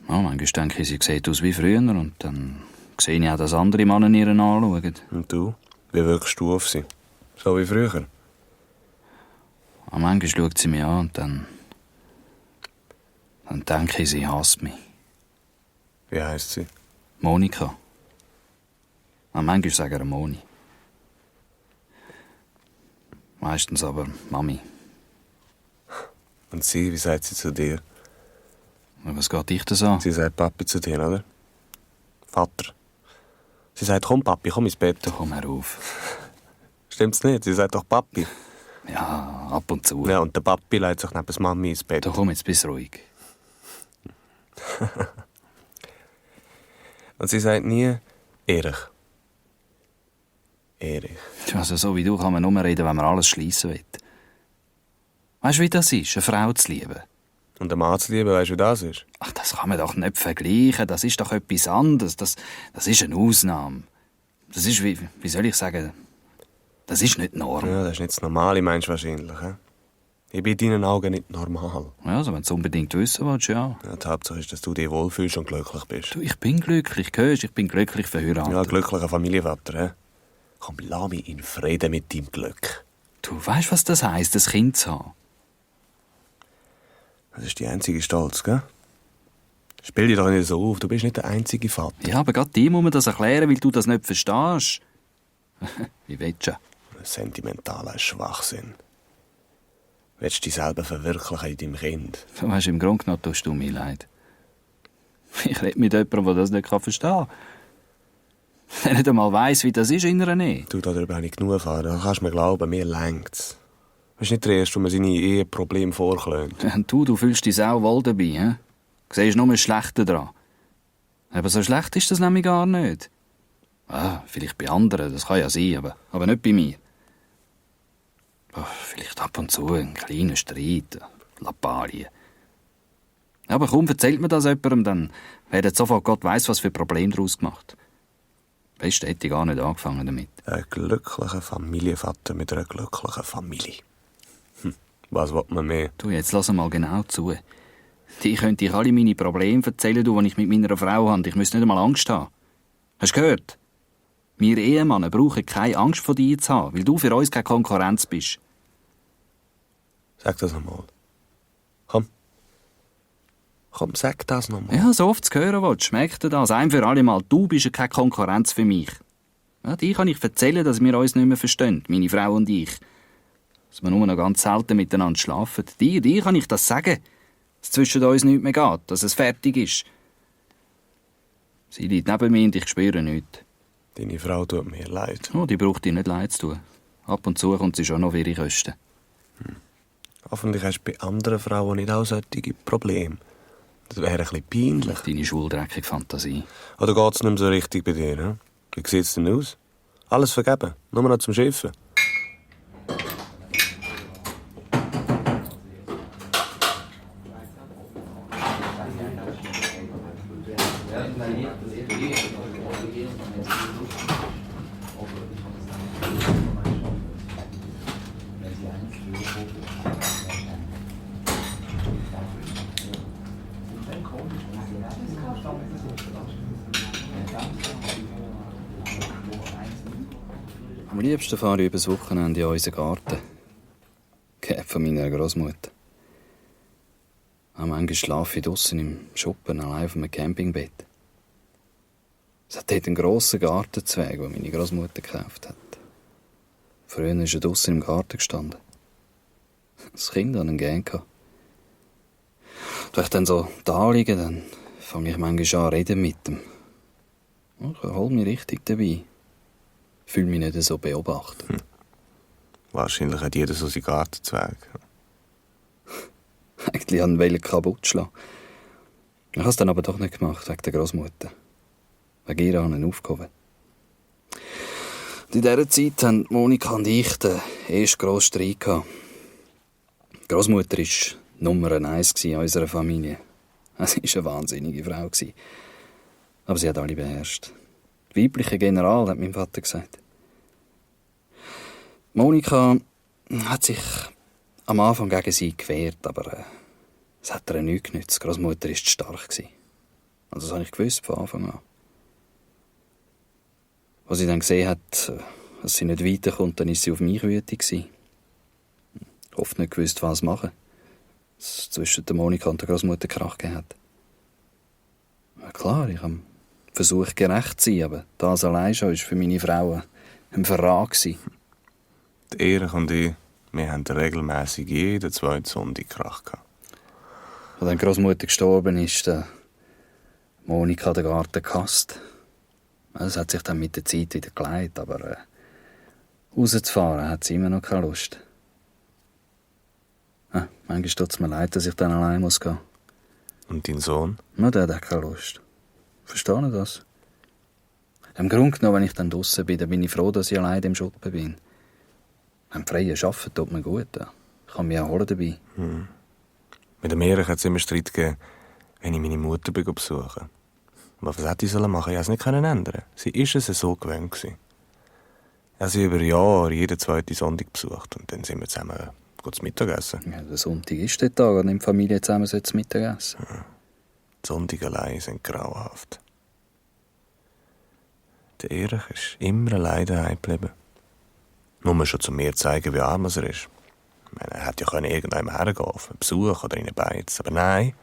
Speaker 2: Ja, manchmal denke ich, sie sieht aus wie früher und dann sehe ich auch, dass andere Männer ihren anschauen.
Speaker 3: Und du? Wie wirkst du auf sie? So wie früher?
Speaker 2: Ja, manchmal schaut sie mich an und dann denke ich, sie hasst mich.
Speaker 3: Wie heisst sie?
Speaker 2: Monika. Ja, manchmal sagen wir Moni. Meistens aber Mami.
Speaker 3: Und sie, wie sagt sie zu dir?
Speaker 2: Was geht dich das an?
Speaker 3: Sie sagt Papi zu dir, oder? Vater. Sie sagt, komm Papi, komm ins Bett.
Speaker 2: Da komm herauf.
Speaker 3: Stimmt's nicht? Sie sagt doch Papi.
Speaker 2: Ja, ab und zu.
Speaker 3: Ja, und der Papi legt sich neben der Mami ins Bett.
Speaker 2: Da komm, jetzt bist du ruhig.
Speaker 3: Und sie sagt nie Erich. Erich.
Speaker 2: Also so wie du kann man nur reden, wenn man alles schliessen will. Weißt du, wie das ist, eine Frau zu lieben?
Speaker 3: Und den Mann zu lieben, weißt du, wie das ist?
Speaker 2: Ach, das kann man doch nicht vergleichen. Das ist doch etwas anderes. Das ist eine Ausnahme. Das ist, wie soll ich sagen, das ist nicht Norm.
Speaker 3: Ja, das ist nicht das Normale, meinst du wahrscheinlich. He? Ich bin in deinen Augen nicht normal.
Speaker 2: Ja, also wenn du es unbedingt wissen willst, ja.
Speaker 3: Ja, die Hauptsache ist, dass du dich wohlfühlst und glücklich bist.
Speaker 2: Du, ich bin glücklich, hörst? Ich bin glücklich verheiratet.
Speaker 3: Ja, glücklicher Familienvater, he? Komm, lass mich in Frieden mit deinem Glück.
Speaker 2: Du weißt, was das heisst, ein Kind zu haben?
Speaker 3: Das ist die einzige Stolz, gell? Spiel dich doch nicht so auf, du bist nicht der einzige Vater.
Speaker 2: Ja, aber gerade dir muss man das erklären, weil du das nicht verstehst. Wie willst du?
Speaker 3: Ein sentimentaler Schwachsinn. Willst du dich selber verwirklichen in deinem Kind?
Speaker 2: Du weißt, im Grunde genommen tust du mir leid. Ich rede mit jemandem, der das nicht verstehen kann. Der nicht einmal weiss, wie das ist in einer Ehe.
Speaker 3: Du, darüber habe ich genug erfahren. Da kannst du mir glauben, mir längt's. Du bist nicht der Erste, der mir seine Eheprobleme vorklönt.
Speaker 2: Und du fühlst dich auch wohl dabei, hä? Du siehst nur das Schlechte dran. Aber so schlecht ist das nämlich gar nicht. Ah, vielleicht bei anderen, das kann ja sein, aber nicht bei mir. Vielleicht ab und zu ein kleiner Streit, Lappalien. Aber kaum erzählt man das jemandem, dann werden sofort Gott weiss, was für Probleme daraus gemacht. Best hätte ich gar nicht angefangen damit.
Speaker 3: Ein glücklicher Familienvater mit einer glücklichen Familie. Was will man mehr?
Speaker 2: Du, jetzt lass mal genau zu. Ich könnte dir alle meine Probleme erzählen, die ich mit meiner Frau habe. Ich müsste nicht einmal Angst haben. Hast du gehört? Wir Ehemänner brauchen keine Angst vor dir zu haben, weil du für uns keine Konkurrenz bist.
Speaker 3: Sag das nochmal. Komm, sag das nochmal.
Speaker 2: Ja, so oft zu hören willst, schmeckt dir das. Ein für alle Mal, du bist ja keine Konkurrenz für mich. Ja, dir kann ich erzählen, dass wir uns nicht mehr verstehen, meine Frau und ich. Dass wir nur noch ganz selten miteinander schlafen. Dir kann ich das sagen. Dass es zwischen uns nichts mehr geht, dass es fertig ist. Sie liegt neben mir und ich spüre nichts.
Speaker 3: Deine Frau tut mir leid.
Speaker 2: Oh, die braucht dir nicht leid zu tun. Ab und zu kommt sie schon noch auf ihre Kosten.
Speaker 3: Hoffentlich hast du bei anderen Frauen nicht auch solche Probleme. Das wäre ein bisschen peinlich.
Speaker 2: Deine schwuldreckige Fantasie.
Speaker 3: Oder geht es nicht mehr so richtig bei dir? He? Wie sieht es denn aus? Alles vergeben, nur noch zum Schiffen.
Speaker 2: Am liebsten fahre ich übers Wochenende in unseren Garten. Gegeben von meiner Großmutter. Manchmal schlafe ich draussen im Schuppen allein auf einem Campingbett. Es hat dort einen grossen Gartenzweig, den meine Großmutter gekauft hat. Früher ist er draussen im Garten gestanden. Das Kind hat ihn gern gehabt. Wenn ich dann so da liege, dann fange ich manchmal an zu reden mit ihm. Ich erhole mich richtig dabei. Ich fühle mich nicht so beobachtet.
Speaker 3: Wahrscheinlich hat jeder so seinen Gartenzweig.
Speaker 2: Eigentlich wollte ich ihn kaputt schlagen. Ich habe es dann aber doch nicht gemacht, wegen der Großmutter. Wegen ihr habe ich ihn aufgehoben. In dieser Zeit haben Monika und ich den ersten grossen Streit gehabt. Die Großmutter war Nummer 1 in unserer Familie. Sie war eine wahnsinnige Frau. Aber sie hat alle beherrscht. Der weibliche General, hat mein Vater gesagt. Monika hat sich am Anfang gegen sie gewehrt, aber es hat ihr nichts genützt. Die Großmutter war zu stark. Also das habe ich gewusst von Anfang an. Als sie dann gesehen hat, dass sie nicht weiterkommt, dann war sie auf mich wütend. Ich oft nicht gewusst, was machen. Dass es zwischen der Monika und der Großmutter Krach gegeben hat. Ja, klar, ich habe versucht, gerecht zu sein, aber das allein schon war für meine Frau ein Verrat.
Speaker 3: Die Erich und ich, wir haben regelmässig jeden zweiten Sonntag Krach gehabt.
Speaker 2: Als dann die Großmutter gestorben ist, Monika den Garten gehasst. Es hat sich dann mit der Zeit wieder geleitet, aber rauszufahren hat sie immer noch keine Lust. Manchmal tut es mir leid, dass ich dann allein gehen muss.
Speaker 3: Und dein Sohn?
Speaker 2: Na, der hat auch keine Lust. Verstehe ich das? Im Grunde genommen, wenn ich dann draussen bin, dann bin ich froh, dass ich allein im Schuppen bin. Am freien Arbeiten tut mir gut. Ich kann mich erholen dabei.
Speaker 3: Mit dem Erich hat es immer Streit gegeben, wenn ich meine Mutter besuche. Aber was hätte ich machen sollen? Ich konnte es nicht ändern. Sie war es so gewöhnt. Ich habe sie über Jahre jeden zweiten Sonntag besucht und dann sind wir zusammen zu Mittag essen.
Speaker 2: Ja, der Sonntag ist der Tag, an dem die Familie zusammen zu Mittag essen.
Speaker 3: Die Sonntage allein sind grauenhaft. Der Erich ist immer allein daheim geblieben. Nur schon zu mir zeigen, wie arm er ist. Ich meine, er hätte ja irgendwann hergehen auf einen Besuch oder in eine Beiz. Aber nein,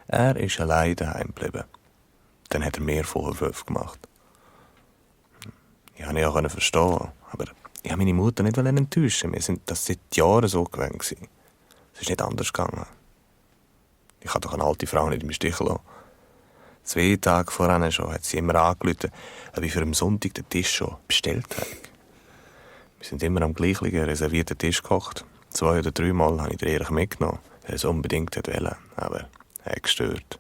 Speaker 3: er ist allein daheim geblieben. Dann hat er mehr Vorwürfe gemacht. Ich konnte ihn ja verstehen, aber ich wollte meine Mutter nicht enttäuschen. Wir sind das seit Jahren so gewöhnt. Es ist nicht anders gegangen. Ich kann doch eine alte Frau nicht im Stich lassen. 2 Tage vorher schon hat sie immer angerufen, ob ich für am Sonntag den Tisch schon bestellt habe. Wir sind immer am gleichen reservierten Tisch gekocht. 2 oder 3 Mal habe ich den Erich mitgenommen, weil er es unbedingt wollte, aber er hat gestört.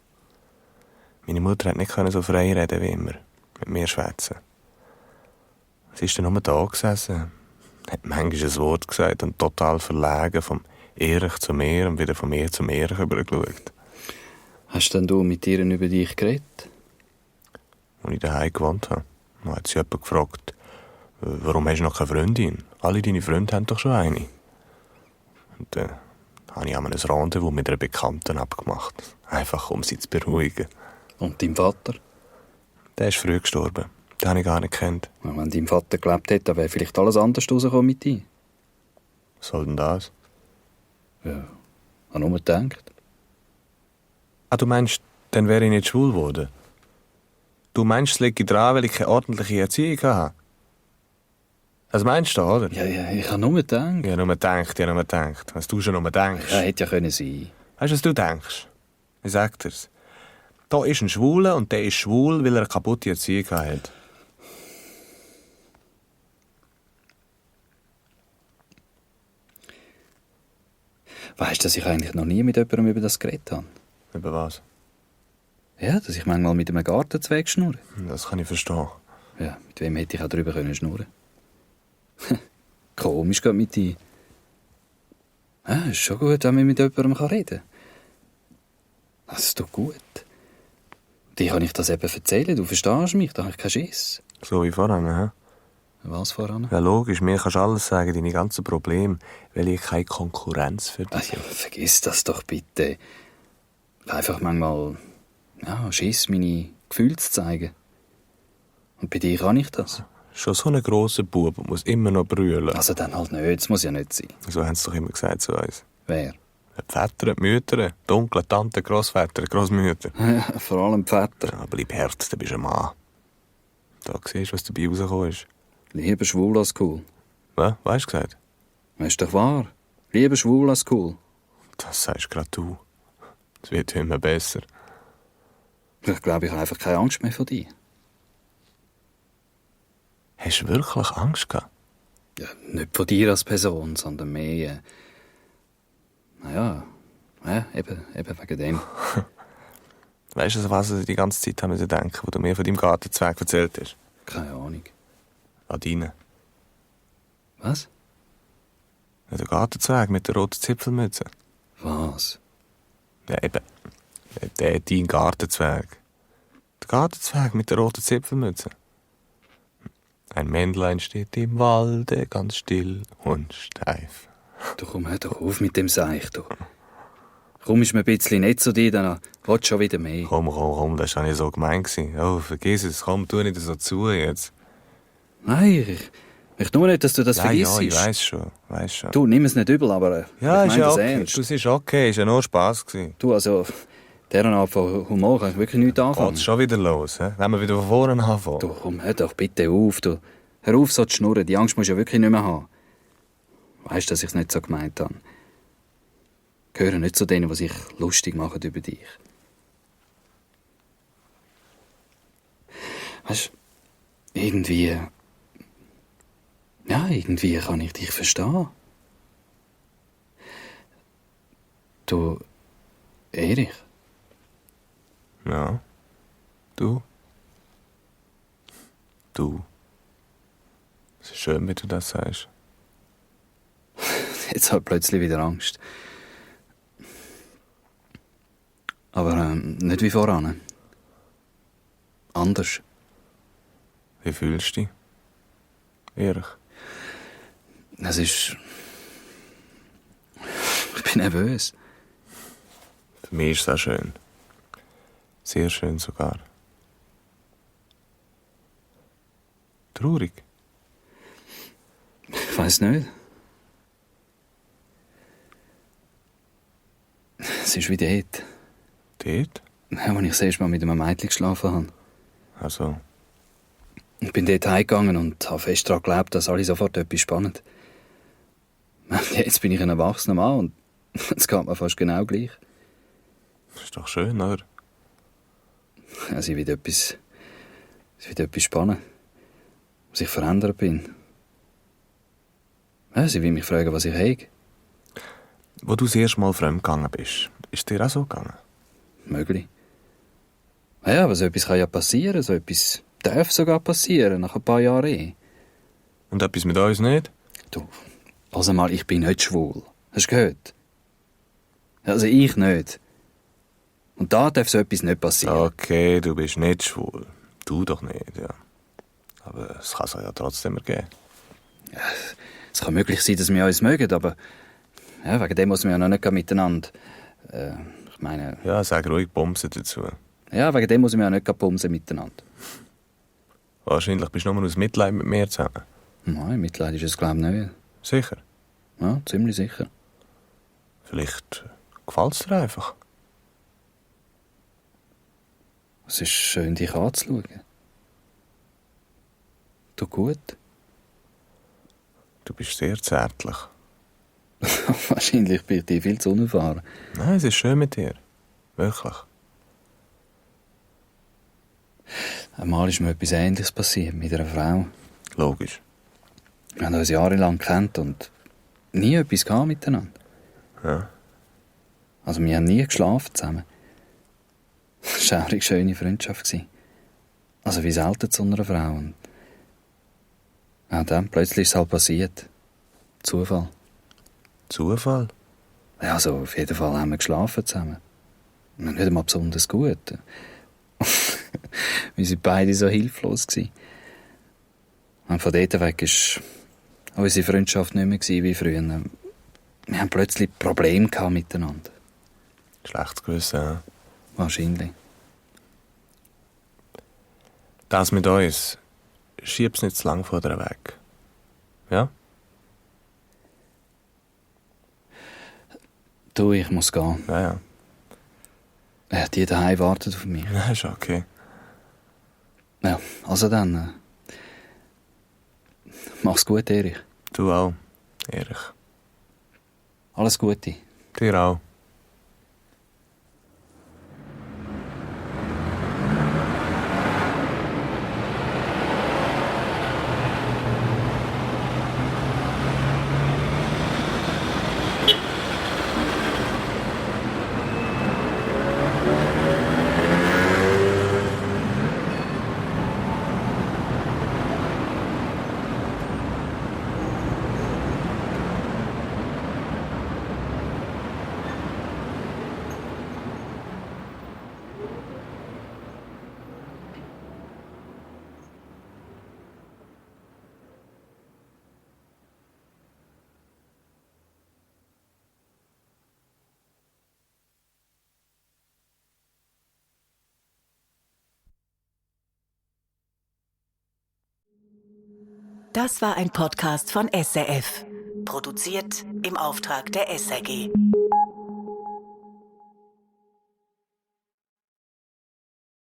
Speaker 3: Meine Mutter konnte nicht so frei reden wie immer, mit mir schwätzen. Sie ist dann nur da gesessen, hat manchmal ein Wort gesagt und total verlegen vom Erich zu mir und wieder von mir zum Erich übergeschaut.
Speaker 2: Hast denn du mit ihr über dich geredet?
Speaker 3: Als ich daheim gewohnt habe, hat sie jemand gefragt, warum hast du noch keine Freundin? Alle deine Freunde haben doch schon eine. Und dann habe ich einmal ein Rendezvous mit einer Bekannten abgemacht. Einfach, um sie zu beruhigen.
Speaker 2: Und dein Vater?
Speaker 3: Der ist früh gestorben. Den habe ich gar nicht gekannt.
Speaker 2: Ja, wenn dein Vater gelebt hätte, dann wäre vielleicht alles anders rausgekommen mit dir.
Speaker 3: Was soll denn das?
Speaker 2: Ja, ich habe nur gedacht.
Speaker 3: Ah, du meinst, dann wäre ich nicht schwul geworden? Du meinst, es liegt dran, weil ich keine ordentliche Erziehung habe? Das meinst du, oder?
Speaker 2: Ja, ich habe nur gedacht.
Speaker 3: Ich habe nur gedacht. Was du schon nur denkst.
Speaker 2: Ja, hätte ja können sein.
Speaker 3: Weißt du, was du denkst? Ich sag dir's. Da ist ein Schwuler und der ist schwul, weil er eine kaputte Erziehung hat.
Speaker 2: Weißt du, dass ich eigentlich noch nie mit jemandem über das geredet habe?
Speaker 3: Über was?
Speaker 2: Ja, dass ich manchmal mit einem Gartenzweig schnurre.
Speaker 3: Das kann ich verstehen.
Speaker 2: Ja, mit wem hätte ich auch darüber schnurren können? Komisch geht mit dir. Ja, ist schon gut, wenn man mit jemandem reden kann. Das tut gut. Dir kann ich das eben erzählen, du verstehst mich, da habe ich keinen Schiss.
Speaker 3: So wie voran, hä?
Speaker 2: Was voran?
Speaker 3: Ja, logisch, mir kannst du alles sagen, deine ganzen Probleme, weil ich keine Konkurrenz für dich
Speaker 2: Ja, vergiss das doch bitte. Ich habe einfach manchmal Schiss, meine Gefühle zu zeigen. Und bei dir kann ich das.
Speaker 3: Schon so ein grosser Bub und muss immer noch brüllen.
Speaker 2: Also dann halt nicht, das muss ja nicht sein.
Speaker 3: So haben sie doch immer gesagt zu uns.
Speaker 2: Wer?
Speaker 3: Die Väter, die Mütter, die dunkle Tanten, Grossväter, Grossmütter.
Speaker 2: Ja, vor allem die Väter.
Speaker 3: Ja, bleib hart, du bist ein Mann. Da siehst du, was dabei rausgekommen ist.
Speaker 2: Lieber schwul als cool.
Speaker 3: Was? Weißt du gesagt?
Speaker 2: Das ist doch wahr. Lieber schwul als cool.
Speaker 3: Das sagst gerade du. Es wird immer besser.
Speaker 2: Ich glaube, ich habe einfach keine Angst mehr vor dir.
Speaker 3: Hast du wirklich Angst gehabt?
Speaker 2: Ja, nicht vor dir als Person, sondern mehr... eben wegen dem.
Speaker 3: Weißt du, was ich die ganze Zeit haben denken, wo du mir von deinem Gartenzweig erzählt hast?
Speaker 2: Keine Ahnung.
Speaker 3: An deinen.
Speaker 2: Was?
Speaker 3: Ja, der Gartenzweig mit der roten Zipfelmütze.
Speaker 2: Was?
Speaker 3: Ja, eben. Dein Gartenzweig. Der Gartenzweig mit der roten Zipfelmütze. Ein Männlein steht im Walde, ganz still und steif.
Speaker 2: Du komm, hör doch auf mit dem Seich, du. Komm, ist mir ein bisschen nett zu dir, dann willst du schon wieder mehr.
Speaker 3: Komm, das war nicht so gemein. Oh, vergiss es, komm, tu nicht so zu jetzt.
Speaker 2: Nein, ich möchte nur nicht, dass du das vergisst.
Speaker 3: Ja, ich weiss schon.
Speaker 2: Du, nimm es nicht übel, aber
Speaker 3: ja,
Speaker 2: ich
Speaker 3: ist
Speaker 2: meine
Speaker 3: ja
Speaker 2: das
Speaker 3: okay.
Speaker 2: ernst.
Speaker 3: Du siehst okay, ist ja nur Spass gewesen.
Speaker 2: Du, also, dieser Art von Humor kann ich wirklich nichts anfangen.
Speaker 3: Geht's schon wieder los, hä? Wenn wir wieder von vorne anfangen.
Speaker 2: Du, komm, hör doch bitte auf. Du, hör auf, so zu schnurren. Die Angst musst du ja wirklich nicht mehr haben. Weißt du, dass ich es nicht so gemeint habe? Ich gehöre nicht zu denen, die sich lustig machen über dich. Weißt du, irgendwie kann ich dich verstehen. Du, Erich.
Speaker 3: Ja. Du. Es ist schön, wie du das sagst.
Speaker 2: Jetzt hat plötzlich wieder Angst. Aber nicht wie voran. Anders.
Speaker 3: Wie fühlst du dich? Ehrlich?
Speaker 2: Es ist... Ich bin nervös.
Speaker 3: Für mich ist es auch schön. Sehr schön sogar. Traurig?
Speaker 2: Ich weiss nicht. Es ist wie dort.
Speaker 3: Dort?
Speaker 2: Ja, als ich das erste Mal mit einem Mädchen geschlafen habe.
Speaker 3: Also,
Speaker 2: Ich bin dort heimgegangen und habe fest daran geglaubt, dass alle sofort etwas spannend. Jetzt bin ich ein erwachsener Mann und es geht mir fast genau gleich.
Speaker 3: das ist doch schön, oder?
Speaker 2: Ja, sie wird etwas spannend. Was ich verändert bin. Ja, sie will mich fragen, was ich habe.
Speaker 3: Wo du das erste Mal fremdgegangen bist, ist dir auch so gegangen?
Speaker 2: Möglich. Ja, aber so etwas kann ja passieren. So etwas darf sogar passieren, nach ein paar Jahren eh.
Speaker 3: Und etwas mit uns nicht?
Speaker 2: Du, also mal, ich bin nicht schwul. Hast du gehört? Also ich nicht. Und da darf so etwas nicht passieren.
Speaker 3: Okay, du bist nicht schwul. Du doch nicht, ja. Aber es kann es ja trotzdem ergeben.
Speaker 2: Es kann möglich sein, dass wir uns mögen, aber ja, wegen dem muss man ja noch nicht miteinander. Ich meine,
Speaker 3: Ja, sag ruhig Bumsen dazu.
Speaker 2: ja, wegen dem muss man ja nicht bumsen miteinander.
Speaker 3: Wahrscheinlich bist du nur aus Mitleid mit mir zusammen.
Speaker 2: Nein, Mitleid ist es, glaube ich, nicht.
Speaker 3: Sicher.
Speaker 2: Ja, ziemlich sicher.
Speaker 3: Vielleicht gefällt es dir einfach.
Speaker 2: Es ist schön, dich anzuschauen. Du gut?
Speaker 3: Du bist sehr zärtlich.
Speaker 2: Wahrscheinlich bin ich dir viel zu unerfahren.
Speaker 3: Nein, es ist schön mit dir. Wirklich.
Speaker 2: Einmal ist mir etwas Ähnliches passiert mit einer Frau.
Speaker 3: Logisch.
Speaker 2: Wir haben uns jahrelang gekannt und nie etwas gehabt miteinander.
Speaker 3: Ja.
Speaker 2: Also wir haben nie geschlafen zusammen. Es war eine schöne Freundschaft. Also wie selten zu einer Frau. Und ja, dann plötzlich ist es halt passiert. Zufall.
Speaker 3: Zufall?
Speaker 2: Ja, also auf jeden Fall haben wir geschlafen zusammen. Und nicht einmal besonders gut. Wir waren beide so hilflos. Und von dort weg war unsere Freundschaft nicht mehr wie früher. Wir haben plötzlich Probleme miteinander.
Speaker 3: Schlechtes Gewissen, ja.
Speaker 2: Wahrscheinlich.
Speaker 3: Das mit uns, schieb's nicht zu lang von dir weg. Ja?
Speaker 2: Du, ich muss gehen.
Speaker 3: Ja.
Speaker 2: Die daheim warten auf mich.
Speaker 3: Ja, ist okay.
Speaker 2: Ja, also dann. Mach's gut, Erich.
Speaker 3: Du auch, Erich.
Speaker 2: Alles Gute.
Speaker 3: Dir auch.
Speaker 4: Das war ein Podcast von SRF. Produziert im Auftrag der SRG.